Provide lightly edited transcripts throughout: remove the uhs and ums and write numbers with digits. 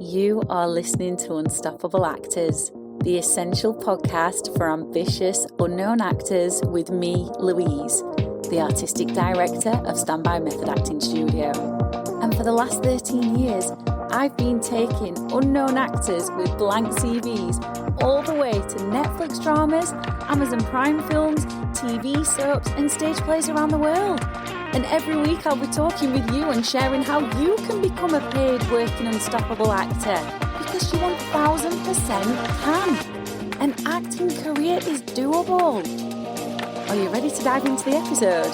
You are listening to Unstoppable Actors, the essential podcast for ambitious, unknown actors with me, Louise, the artistic director of Standby Method Acting Studio. And for the last 13 years, I've been taking unknown actors with blank CVs all the way to Netflix dramas, Amazon Prime films, TV soaps, and stage plays around the world. And every week I'll be talking with you and sharing how you can become a paid working unstoppable actor, because you 1000% can. An acting career is doable. Are you ready to dive into the episode?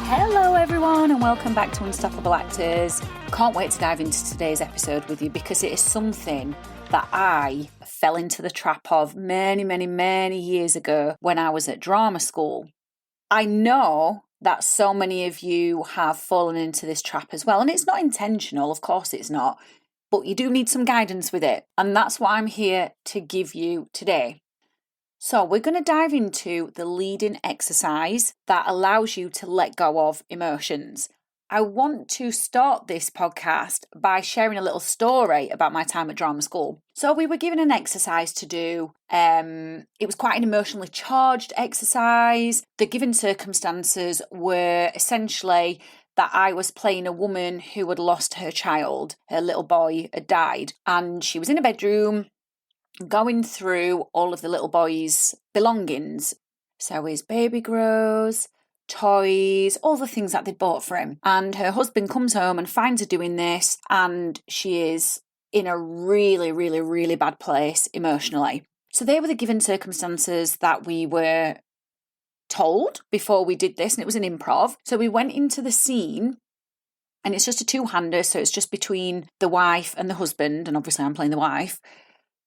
Hello everyone and welcome back to Unstoppable Actors. Can't wait to dive into today's episode with you because it is something that I fell into the trap of many years ago when I was at drama school. I know that so many of you have fallen into this trap as well, and it's not intentional, of course it's not, but you do need some guidance with it, and that's what I'm here to give you today. So we're going to dive into the leading exercise that allows you to let go of emotions. I want to start this podcast by sharing a little story about my time at drama school. So we were given an exercise to do. It was quite an emotionally charged exercise. The given circumstances were essentially that I was playing a woman who had lost her child. Her little boy had died, and she was in a bedroom going through all of the little boy's belongings. So his baby grows, toys, all the things that they'd bought for him. And her husband comes home and finds her doing this, and she is in a really bad place emotionally. So they were the given circumstances that we were told before we did this, and it was an improv. So we went into the scene, and it's just a two-hander, so it's just between the wife and the husband, and obviously I'm playing the wife.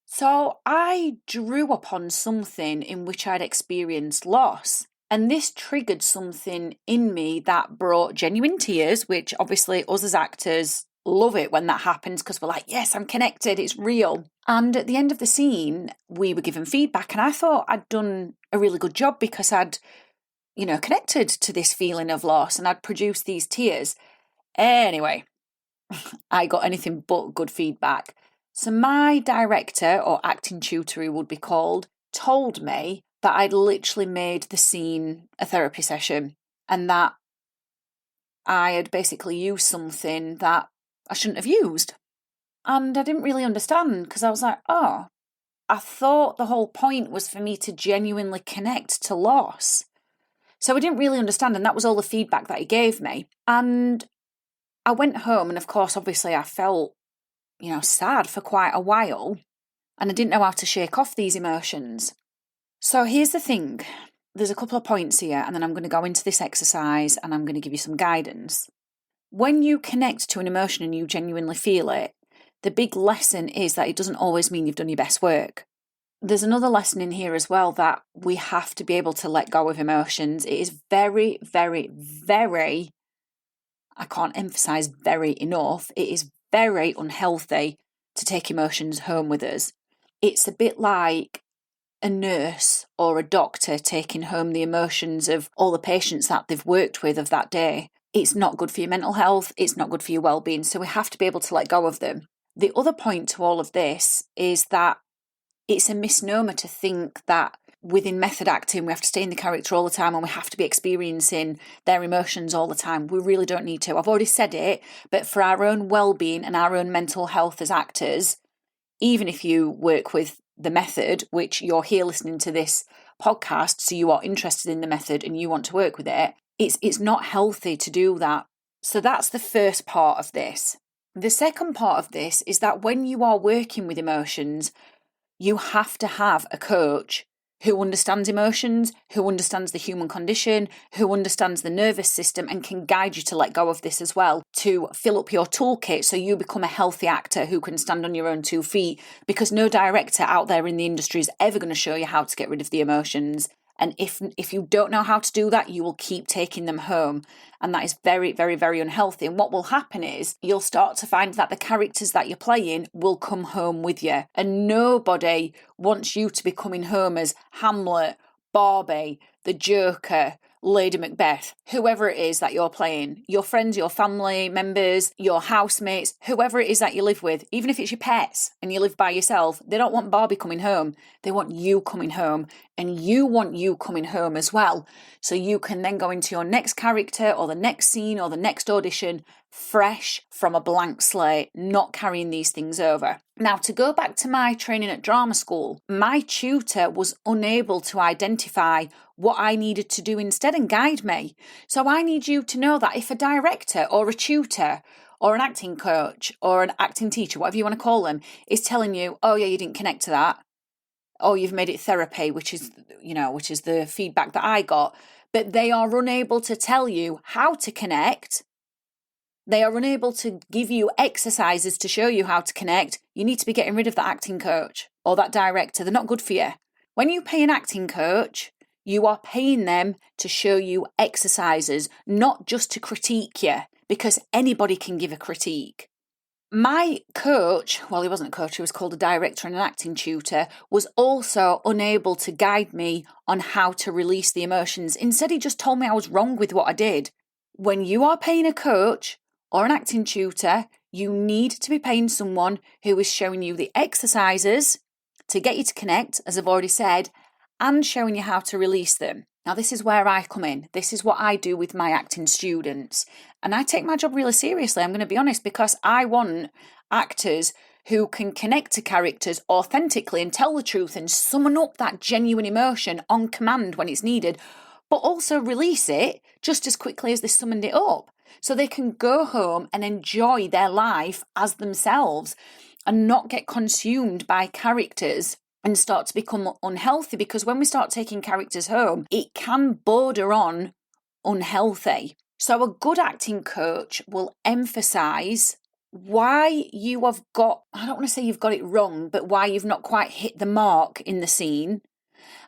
So I drew upon something in which I'd experienced loss. And this triggered something in me that brought genuine tears, which obviously us as actors love it when that happens because we're like, yes, I'm connected, it's real. And at the end of the scene, we were given feedback, and I thought I'd done a really good job because I'd, connected to this feeling of loss and I'd produced these tears. Anyway, I got anything but good feedback. So my director, or acting tutor he would be called, told me that I'd literally made the scene a therapy session and that I had basically used something that I shouldn't have used. And I didn't really understand because I was like, I thought the whole point was for me to genuinely connect to loss. So I didn't really understand, and that was all the feedback that he gave me. And I went home, and of course, obviously I felt, sad for quite a while, and I didn't know how to shake off these emotions. So here's the thing. There's a couple of points here, and then I'm going to go into this exercise and I'm going to give you some guidance. When you connect to an emotion and you genuinely feel it, the big lesson is that it doesn't always mean you've done your best work. There's another lesson in here as well, that we have to be able to let go of emotions. It is very, I can't emphasize very enough, it is very unhealthy to take emotions home with us. It's a bit like a nurse or a doctor taking home the emotions of all the patients that they've worked with of that day. It's not good for your mental health, it's not good for your well-being, so we have to be able to let go of them. The other point to all of this is that it's a misnomer to think that within method acting we have to stay in the character all the time and we have to be experiencing their emotions all the time. We really don't need to. I've already said it, but for our own well-being and our own mental health as actors, even if you work with the method, which you're here listening to this podcast, so you are interested in the method and you want to work with it, it's not healthy to do that. So that's the first part of this. The second part of this is that when you are working with emotions, you have to have a coach who understands emotions, who understands the human condition, who understands the nervous system and can guide you to let go of this as well, to fill up your toolkit so you become a healthy actor who can stand on your own 2 feet, because no director out there in the industry is ever going to show you how to get rid of the emotions. And if you don't know how to do that, you will keep taking them home. And that is very unhealthy. And what will happen is you'll start to find that the characters that you're playing will come home with you. And nobody wants you to be coming home as Hamlet, Barbie, the Joker, Lady Macbeth, whoever it is that you're playing, your friends, your family members, your housemates, whoever it is that you live with, even if it's your pets and you live by yourself, they don't want Barbie coming home. They want you coming home, and you want you coming home as well. So you can then go into your next character or the next scene or the next audition fresh from a blank slate, not carrying these things over. Now, to go back to my training at drama school, my tutor was unable to identify what I needed to do instead and guide me. So I need you to know that if a director or a tutor or an acting coach or an acting teacher, whatever you want to call them, is telling you, oh yeah, you didn't connect to that, oh, you've made it therapy, which is the feedback that I got, but they are unable to tell you how to connect. They are unable to give you exercises to show you how to connect. You need to be getting rid of that acting coach or that director. They're not good for you. When you pay an acting coach, you are paying them to show you exercises, not just to critique you, because anybody can give a critique. My coach, well, he wasn't a coach, he was called a director and an acting tutor, was also unable to guide me on how to release the emotions. Instead, he just told me I was wrong with what I did. When you are paying a coach or an acting tutor, you need to be paying someone who is showing you the exercises to get you to connect, as I've already said, and showing you how to release them. Now, this is where I come in. This is what I do with my acting students. And I take my job really seriously, I'm going to be honest, because I want actors who can connect to characters authentically and tell the truth and summon up that genuine emotion on command when it's needed, but also release it just as quickly as they summoned it up. So they can go home and enjoy their life as themselves and not get consumed by characters and start to become unhealthy, because when we start taking characters home, it can border on unhealthy. So a good acting coach will emphasize why you have got, I don't want to say you've got it wrong, but why you've not quite hit the mark in the scene.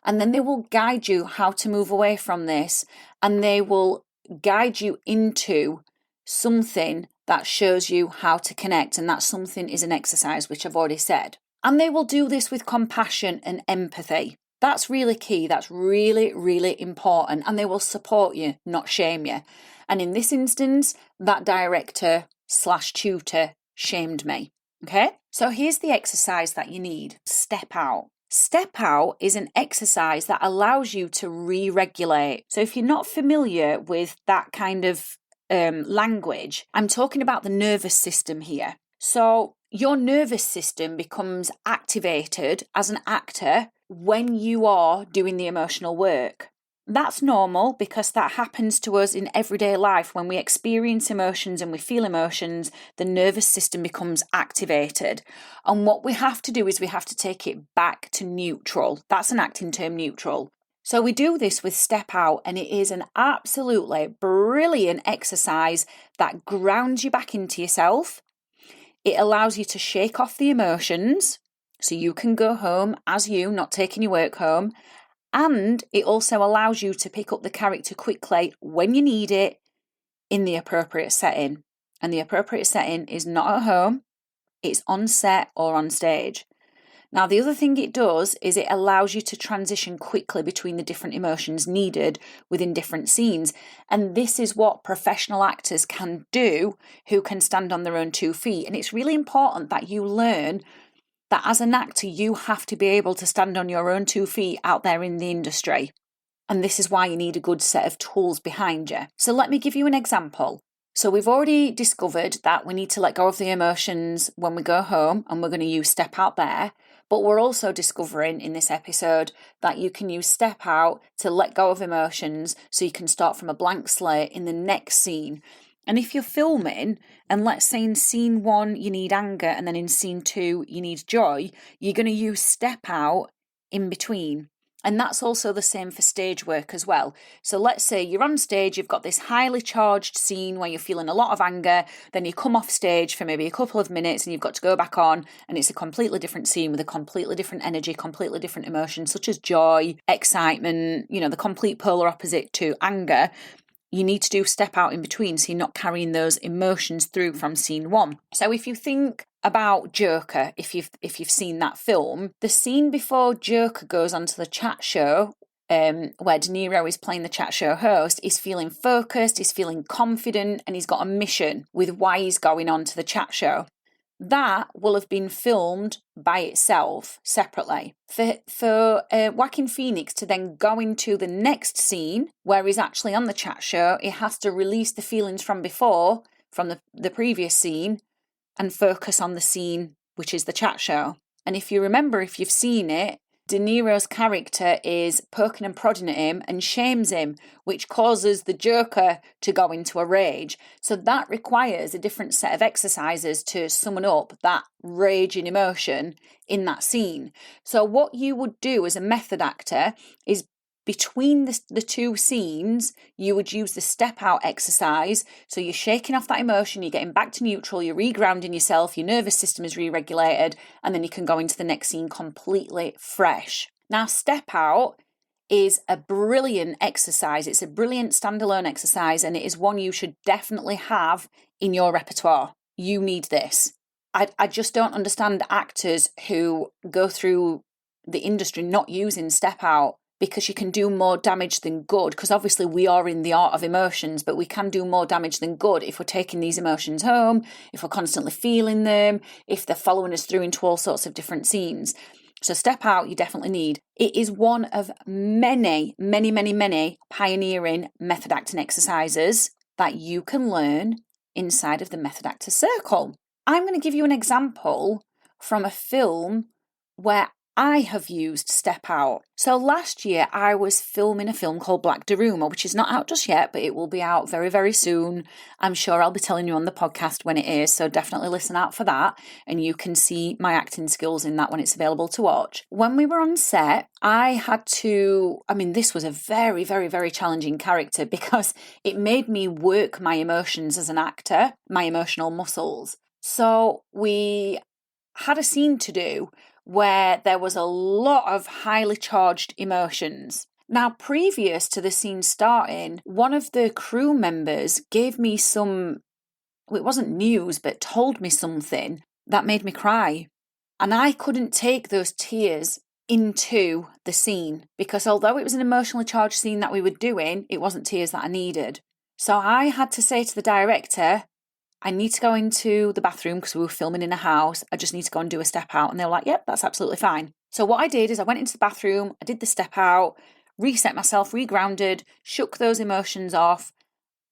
And then they will guide you how to move away from this, and they will guide you into something that shows you how to connect, and that something is an exercise, which I've already said. And they will do this with compassion and empathy. That's really key. That's really, really important. And they will support you, not shame you. And in this instance, that director/tutor shamed me. Okay? So here's the exercise that you need. Step out. Step out is an exercise that allows you to re-regulate. So if you're not familiar with that kind of language, I'm talking about the nervous system here. So your nervous system becomes activated as an actor when you are doing the emotional work. That's normal because that happens to us in everyday life. When we experience emotions and we feel emotions, the nervous system becomes activated. And what we have to do is we have to take it back to neutral. That's an acting term, neutral. So we do this with Step Out, and it is an absolutely brilliant exercise that grounds you back into yourself. It allows you to shake off the emotions so you can go home as you, not taking your work home. And it also allows you to pick up the character quickly when you need it in the appropriate setting. And the appropriate setting is not at home, it's on set or on stage. Now, the other thing it does is it allows you to transition quickly between the different emotions needed within different scenes. And this is what professional actors can do who can stand on their own 2 feet. And it's really important that you learn that as an actor, you have to be able to stand on your own 2 feet out there in the industry. And this is why you need a good set of tools behind you. So let me give you an example. So we've already discovered that we need to let go of the emotions when we go home, and we're going to use Step Out there. But we're also discovering in this episode that you can use Step Out to let go of emotions so you can start from a blank slate in the next scene. And if you're filming, and let's say in scene 1 you need anger, and then in scene 2 you need joy, you're going to use Step Out in between. And that's also the same for stage work as well. So let's say you're on stage, you've got this highly charged scene where you're feeling a lot of anger, then you come off stage for maybe a couple of minutes and you've got to go back on, and it's a completely different scene with a completely different energy, completely different emotions such as joy, excitement, the complete polar opposite to anger. You need to do Step Out in between so you're not carrying those emotions through from scene 1. So if you think about Joker, if you've seen that film, the scene before Joker goes onto the chat show where De Niro is playing the chat show host, is feeling focused, he's feeling confident, and he's got a mission with why he's going on to the chat show. That will have been filmed by itself separately. For Joaquin Phoenix to then go into the next scene where he's actually on the chat show, he has to release the feelings from before, from the previous scene, and focus on the scene which is the chat show. And if you remember, if you've seen it, De Niro's character is poking and prodding at him and shames him, which causes the Joker to go into a rage. So that requires a different set of exercises to summon up that raging emotion in that scene. So what you would do as a method actor is between the two scenes, you would use the step out exercise. So you're shaking off that emotion, you're getting back to neutral, you're regrounding yourself, your nervous system is re-regulated, and then you can go into the next scene completely fresh. Now, step out is a brilliant exercise. It's a brilliant standalone exercise, and it is one you should definitely have in your repertoire. You need this. I just don't understand actors who go through the industry not using step out, because you can do more damage than good, because obviously we are in the art of emotions, but we can do more damage than good if we're taking these emotions home, if we're constantly feeling them, if they're following us through into all sorts of different scenes. So step out, you definitely need. It is one of many pioneering method acting exercises that you can learn inside of the Method Actor Circle. I'm going to give you an example from a film where I have used step out. So last year I was filming a film called Black Daruma, which is not out just yet, but it will be out very, very soon. I'm sure I'll be telling you on the podcast when it is, so definitely listen out for that, and you can see my acting skills in that when it's available to watch. When we were on set, this was a very, very, very challenging character because it made me work my emotions as an actor, my emotional muscles. So we had a scene to do where there was a lot of highly charged emotions. Now, previous to the scene starting, one of the crew members gave me it wasn't news, but told me something that made me cry. And I couldn't take those tears into the scene because although it was an emotionally charged scene that we were doing, it wasn't tears that I needed. So I had to say to the director, I need to go into the bathroom because we were filming in a house. I just need to go and do a step out. And they were like, yep, that's absolutely fine. So what I did is I went into the bathroom, I did the step out, reset myself, regrounded, shook those emotions off,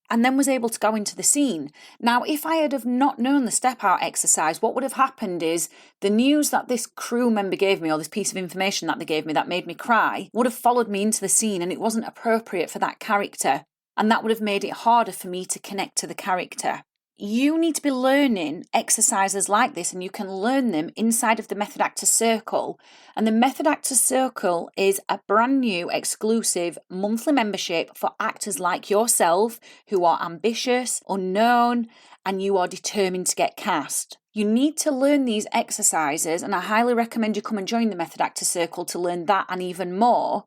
and then was able to go into the scene. Now, if I had have not known the step out exercise, what would have happened is the news that this crew member gave me, or this piece of information that they gave me that made me cry, would have followed me into the scene, and it wasn't appropriate for that character. And that would have made it harder for me to connect to the character. You need to be learning exercises like this, and you can learn them inside of the Method Actor Circle. And the Method Actor Circle is a brand new exclusive monthly membership for actors like yourself who are ambitious, unknown, and you are determined to get cast. You need to learn these exercises, and I highly recommend you come and join the Method Actor Circle to learn that and even more.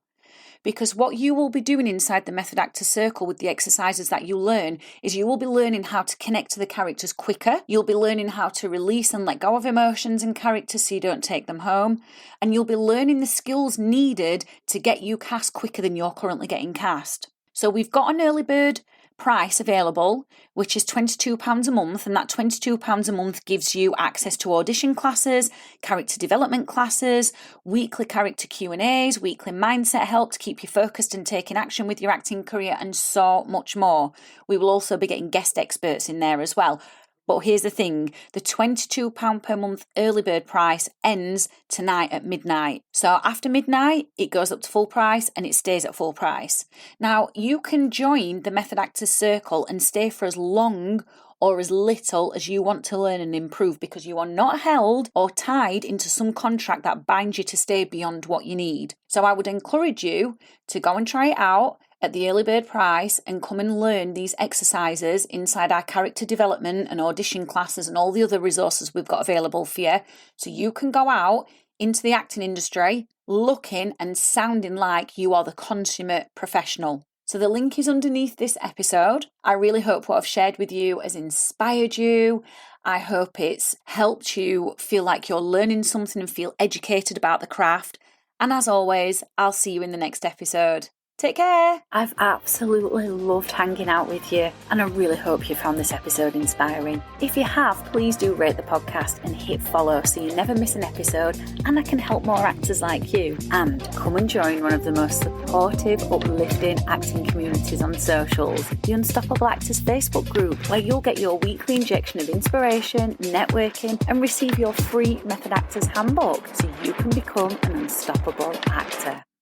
Because what you will be doing inside the Method Actor Circle with the exercises that you learn is you will be learning how to connect to the characters quicker. You'll be learning how to release and let go of emotions and characters so you don't take them home. And you'll be learning the skills needed to get you cast quicker than you're currently getting cast. So we've got an early bird price available, which is £22 a month, and that £22 a month gives you access to audition classes, character development classes, weekly character Q&As, weekly mindset help to keep you focused and taking action with your acting career, and so much more. We will also be getting guest experts in there as well. But here's the thing, the £22 per month early bird price ends tonight at midnight. So after midnight, it goes up to full price and it stays at full price. Now, you can join the Method Actors Circle and stay for as long or as little as you want to learn and improve, because you are not held or tied into some contract that binds you to stay beyond what you need. So I would encourage you to go and try it out at the early bird price and come and learn these exercises inside our character development and audition classes and all the other resources we've got available for you, so you can go out into the acting industry looking and sounding like you are the consummate professional. So the link is underneath this episode. I really hope what I've shared with you has inspired you. I hope it's helped you feel like you're learning something and feel educated about the craft. And as always, I'll see you in the next episode. Take care. I've absolutely loved hanging out with you, and I really hope you found this episode inspiring. If you have, please do rate the podcast and hit follow so you never miss an episode, and I can help more actors like you. And come and join one of the most supportive, uplifting acting communities on socials, the Unstoppable Actors Facebook group, where you'll get your weekly injection of inspiration, networking, and receive your free Method Actors handbook so you can become an unstoppable actor.